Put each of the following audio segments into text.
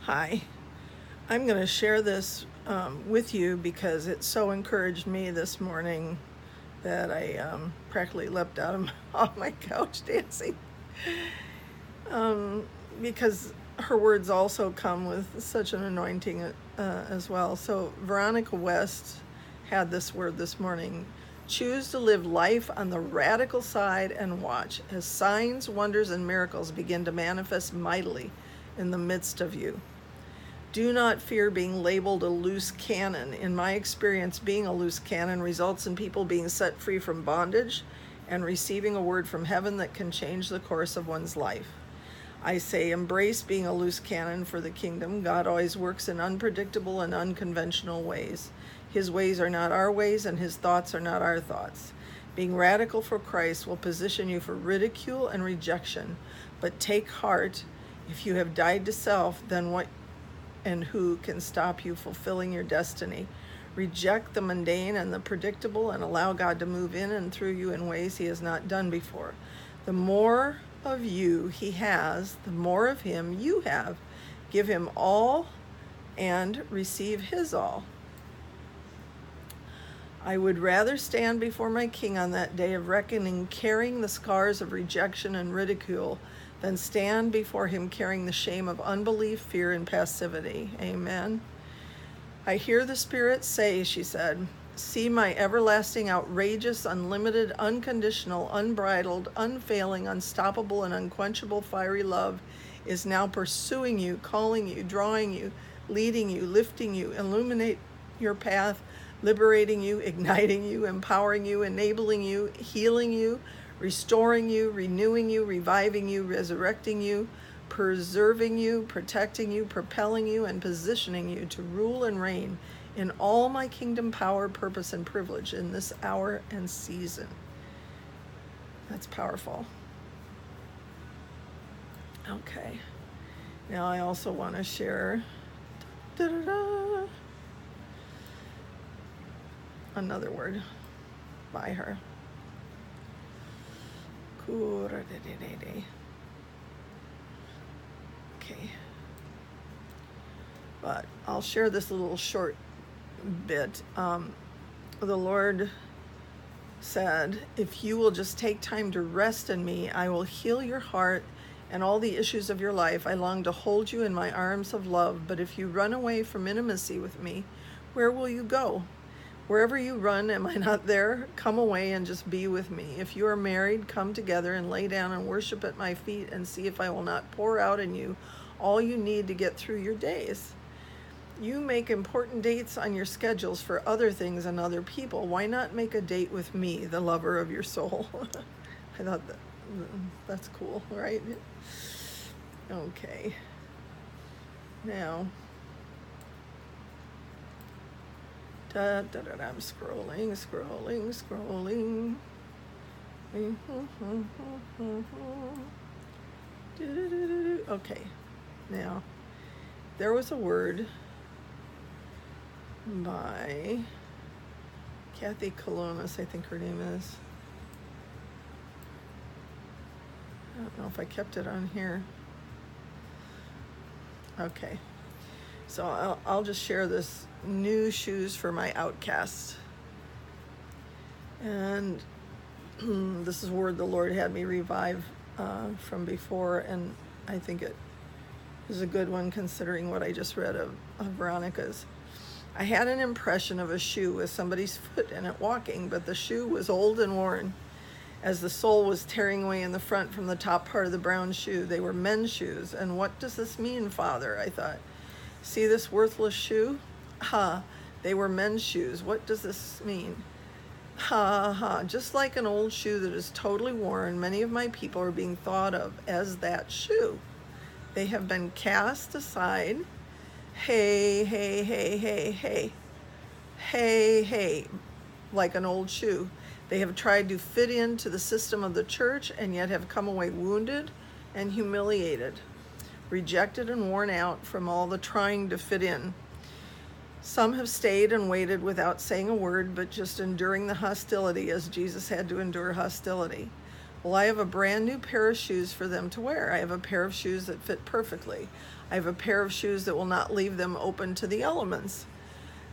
Hi, I'm going to share this with you because it so encouraged me this morning that I practically leapt out of off my couch dancing because her words also come with such an anointing as well. So Veronika West had this word this morning. Choose to live life on the radical side and watch as signs, wonders, and miracles begin to manifest mightily in the midst of you. Do not fear being labeled a loose cannon. In my experience, being a loose cannon results in people being set free from bondage and receiving a word from heaven that can change the course of one's life. I say embrace being a loose cannon for the kingdom. God always works in unpredictable and unconventional ways. His ways are not our ways, and his thoughts are not our thoughts. Being radical for Christ will position you for ridicule and rejection. But take heart, if you have died to self, then what and who can stop you fulfilling your destiny? Reject the mundane and the predictable and allow God to move in and through you in ways he has not done before. The more of you he has, the more of him you have. Give him all and receive his all. I would rather stand before my King on that day of reckoning carrying the scars of rejection and ridicule than stand before him carrying the shame of unbelief, fear, and passivity. Amen. I hear the Spirit say, she said, see my everlasting, outrageous, unlimited, unconditional, unbridled, unfailing, unstoppable, and unquenchable fiery love is now pursuing you, calling you, drawing you, leading you, lifting you, illuminate your path, liberating you, igniting you, empowering you, enabling you, healing you, restoring you, renewing you, reviving you, resurrecting you, preserving you, protecting you, propelling you, and positioning you to rule and reign in all my kingdom power, purpose, and privilege in this hour and season. That's powerful. Okay. Now I also want to share another word by her. Okay. But I'll share this little short bit. The Lord said, if you will just take time to rest in me, I will heal your heart and all the issues of your life. I long to hold you in my arms of love, but if you run away from intimacy with me, where will you go? Wherever you run, am I not there? Come away and just be with me. If you are married, come together and lay down and worship at my feet and see if I will not pour out in you all you need to get through your days. You make important dates on your schedules for other things and other people. Why not make a date with me, the lover of your soul? I thought that's cool, right? Okay. Now, I'm scrolling. Okay, now, there was a word by Kathy Colonis, I think her name is. I don't know if I kept it on here. Okay. So I'll just share this new shoes for my outcast. And this is a word the Lord had me revive from before, and I think it is a good one considering what I just read of Veronica's. I had an impression of a shoe with somebody's foot in it walking, but the shoe was old and worn. As the sole was tearing away in the front from the top part of the brown shoe, they were men's shoes. And what does this mean, Father? I thought. See this worthless shoe? They were men's shoes. What does this mean? Just like an old shoe that is totally worn, many of my people are being thought of as that shoe. They have been cast aside. Hey, like an old shoe. They have tried to fit into the system of the church and yet have come away wounded and humiliated, rejected and worn out from all the trying to fit in. Some have stayed and waited without saying a word, but just enduring the hostility as Jesus had to endure hostility. Well, I have a brand new pair of shoes for them to wear. I have a pair of shoes that fit perfectly. I have a pair of shoes that will not leave them open to the elements,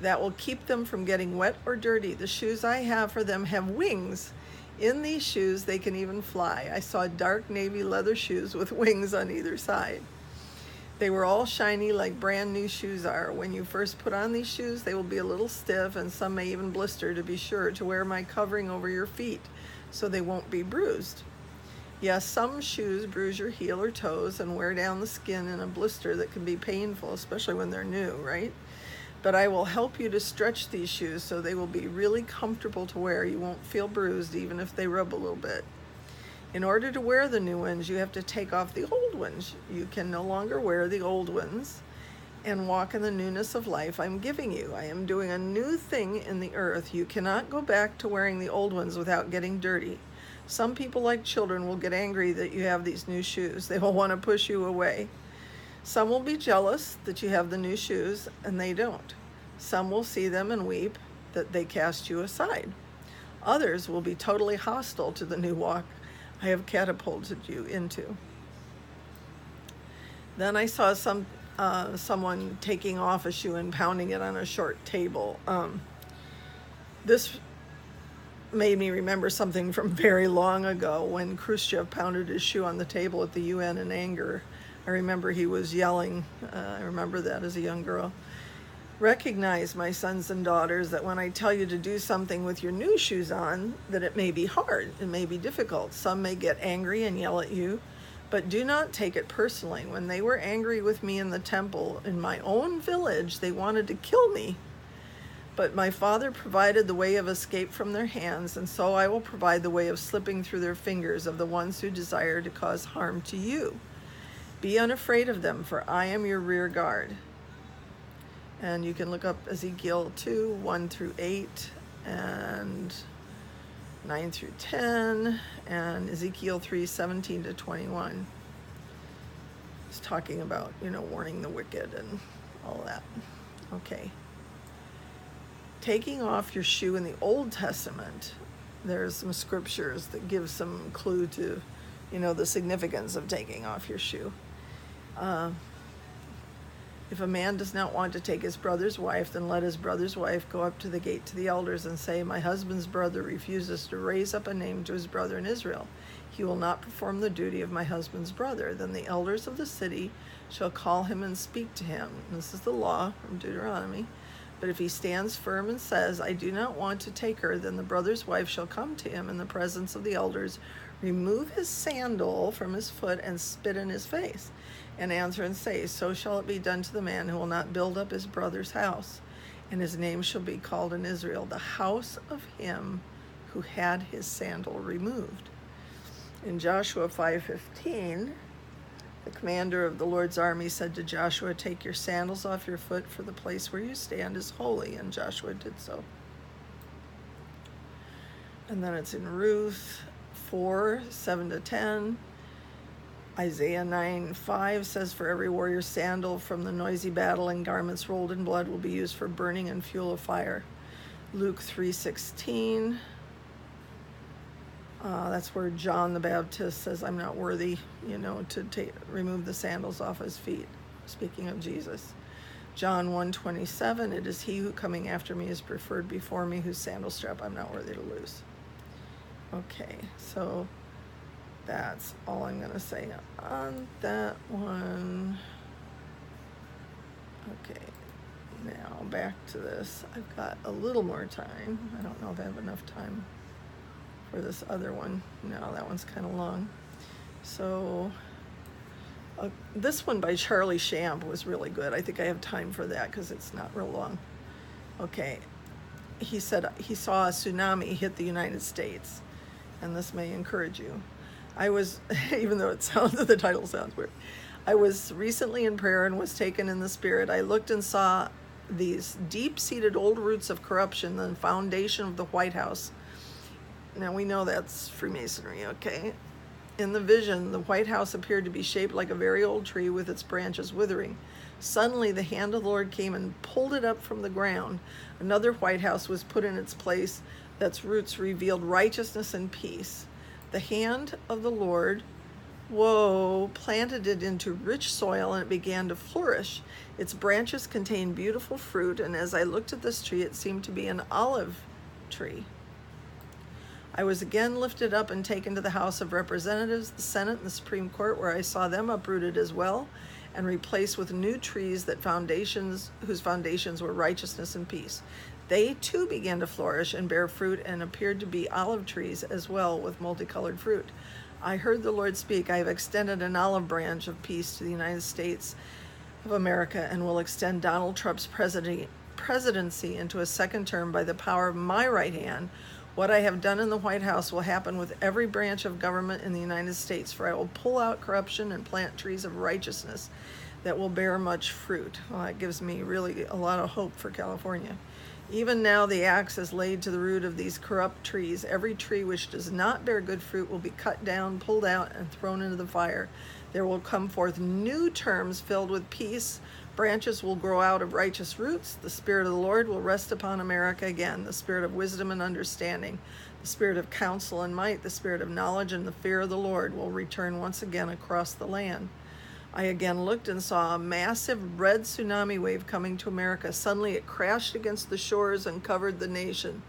that will keep them from getting wet or dirty. The shoes I have for them have wings. In these shoes, they can even fly. I saw dark navy leather shoes with wings on either side. They were all shiny like brand new shoes are. When you first put on these shoes, they will be a little stiff and some may even blister. To be sure to wear my covering over your feet so they won't be bruised. Yes, some shoes bruise your heel or toes and wear down the skin in a blister that can be painful, especially when they're new, right? But I will help you to stretch these shoes so they will be really comfortable to wear. You won't feel bruised even if they rub a little bit. In order to wear the new ones, you have to take off the old ones. You can no longer wear the old ones and walk in the newness of life I'm giving you. I am doing a new thing in the earth. You cannot go back to wearing the old ones without getting dirty. Some people, like children, will get angry that you have these new shoes. They will want to push you away. Some will be jealous that you have the new shoes and they don't. Some will see them and weep that they cast you aside. Others will be totally hostile to the new walk I have catapulted you into. Then I saw someone taking off a shoe and pounding it on a short table. This made me remember something from very long ago when Khrushchev pounded his shoe on the table at the UN in anger. I remember he was yelling. I remember that as a young girl. Recognize, my sons and daughters, that when I tell you to do something with your new shoes on, that it may be hard, it may be difficult. Some may get angry and yell at you, but do not take it personally. When they were angry with me in the temple in my own village, they wanted to kill me. But my Father provided the way of escape from their hands, and so I will provide the way of slipping through their fingers of the ones who desire to cause harm to you. Be unafraid of them, for I am your rear guard. And you can look up Ezekiel 2, 1 through 8, and 9 through 10, and Ezekiel 3, 17 to 21. It's talking about, warning the wicked and all that. Okay. Taking off your shoe in the Old Testament, there's some scriptures that give some clue to, the significance of taking off your shoe. If a man does not want to take his brother's wife, then let his brother's wife go up to the gate to the elders and say, my husband's brother refuses to raise up a name to his brother in Israel. He will not perform the duty of my husband's brother. Then the elders of the city shall call him and speak to him. And this is the law from Deuteronomy. But if he stands firm and says, I do not want to take her, then the brother's wife shall come to him in the presence of the elders, remove his sandal from his foot and spit in his face, and answer and say, so shall it be done to the man who will not build up his brother's house, and his name shall be called in Israel, the house of him who had his sandal removed. In Joshua 5:15, the commander of the Lord's army said to Joshua, take your sandals off your foot, for the place where you stand is holy, and Joshua did so. And then it's in Ruth 4, 7 to 10. Isaiah 9:5 says, for every warrior's sandal from the noisy battle and garments rolled in blood will be used for burning and fuel of fire. Luke 3:16. That's where John the Baptist says, I'm not worthy, to remove the sandals off his feet, speaking of Jesus. John 1:27, it is he who coming after me is preferred before me, whose sandal strap I'm not worthy to loose. Okay, so that's all I'm going to say on that one. Okay, now back to this. I've got a little more time. I don't know if I have enough time for this other one. No, that one's kind of long. So this one by Charlie Shamp was really good. I think I have time for that because it's not real long. Okay, he said he saw a tsunami hit the United States, and this may encourage you. I was, even though the title sounds weird, I was recently in prayer and was taken in the spirit. I looked and saw these deep-seated old roots of corruption, the foundation of the White House. Now we know that's Freemasonry, okay? In the vision, the White House appeared to be shaped like a very old tree with its branches withering. Suddenly, the hand of the Lord came and pulled it up from the ground. Another White House was put in its place, that's roots revealed righteousness and peace. The hand of the Lord Whoa, planted it into rich soil and it began to flourish. Its branches contained beautiful fruit, and as I looked at this tree, it seemed to be an olive tree. I was again lifted up and taken to the House of Representatives, the Senate, and the Supreme Court, where I saw them uprooted as well and replaced with new trees whose foundations were righteousness and peace. They too began to flourish and bear fruit and appeared to be olive trees as well, with multicolored fruit. I heard the Lord speak, I have extended an olive branch of peace to the United States of America and will extend Donald Trump's presidency into a second term by the power of my right hand. What I have done in the White House will happen with every branch of government in the United States, for I will pull out corruption and plant trees of righteousness that will bear much fruit. Well, that gives me really a lot of hope for California. Even now the axe is laid to the root of these corrupt trees. Every tree which does not bear good fruit will be cut down, pulled out, and thrown into the fire. There will come forth new terms filled with peace. Branches will grow out of righteous roots. The Spirit of the Lord will rest upon America again, the Spirit of wisdom and understanding, the Spirit of counsel and might, the Spirit of knowledge and the fear of the Lord will return once again across the land. I again looked and saw a massive red tsunami wave coming to America. Suddenly it crashed against the shores and covered the nation.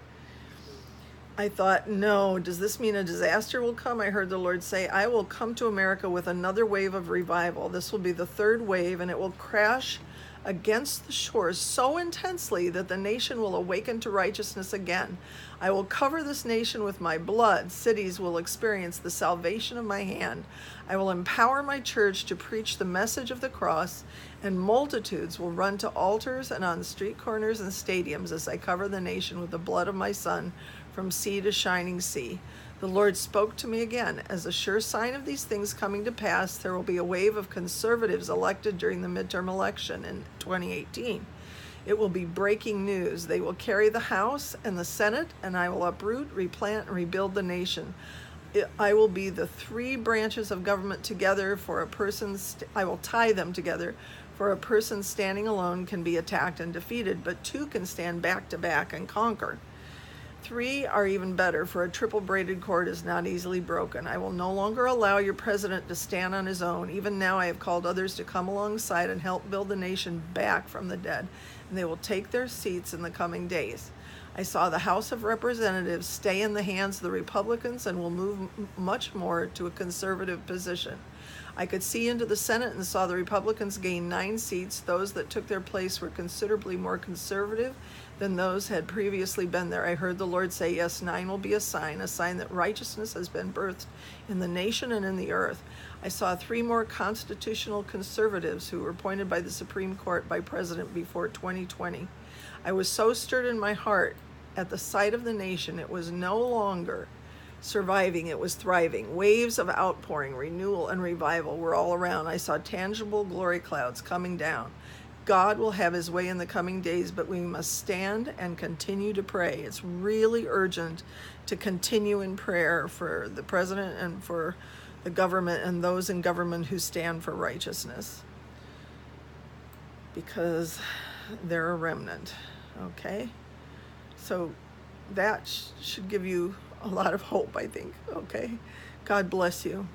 I thought, no, does this mean a disaster will come? I heard the Lord say, I will come to America with another wave of revival. This will be the third wave, and it will crash against the shores so intensely that the nation will awaken to righteousness again. I will cover this nation with my blood. Cities will experience the salvation of my hand. I will empower my church to preach the message of the cross, and multitudes will run to altars and on street corners and stadiums as I cover the nation with the blood of my Son from sea to shining sea. The Lord spoke to me again. As a sure sign of these things coming to pass, there will be a wave of conservatives elected during the midterm election in 2018. It will be breaking news. They will carry the House and the Senate, and I will uproot, replant, and rebuild the nation. I will be the three branches of government together for a person. I will tie them together. For a person standing alone can be attacked and defeated, but two can stand back to back and conquer. Three are even better, for a triple braided cord is not easily broken. I will no longer allow your president to stand on his own. Even now I have called others to come alongside and help build the nation back from the dead, and they will take their seats in the coming days. I saw the House of Representatives stay in the hands of the Republicans and will move much more to a conservative position. I could see into the Senate and saw the Republicans gain 9 seats. Those that took their place were considerably more conservative than those had previously been there. I heard the Lord say, yes, 9 will be a sign that righteousness has been birthed in the nation and in the earth. I saw 3 more constitutional conservatives who were appointed by the Supreme Court by President before 2020. I was so stirred in my heart at the sight of the nation. It was no longer surviving, it was thriving. Waves of outpouring, renewal, and revival were all around. I saw tangible glory clouds coming down. God will have his way in the coming days, but we must stand and continue to pray. It's really urgent to continue in prayer for the president and for the government and those in government who stand for righteousness, because they're a remnant. Okay? So that should give you a lot of hope, I think. Okay? God bless you.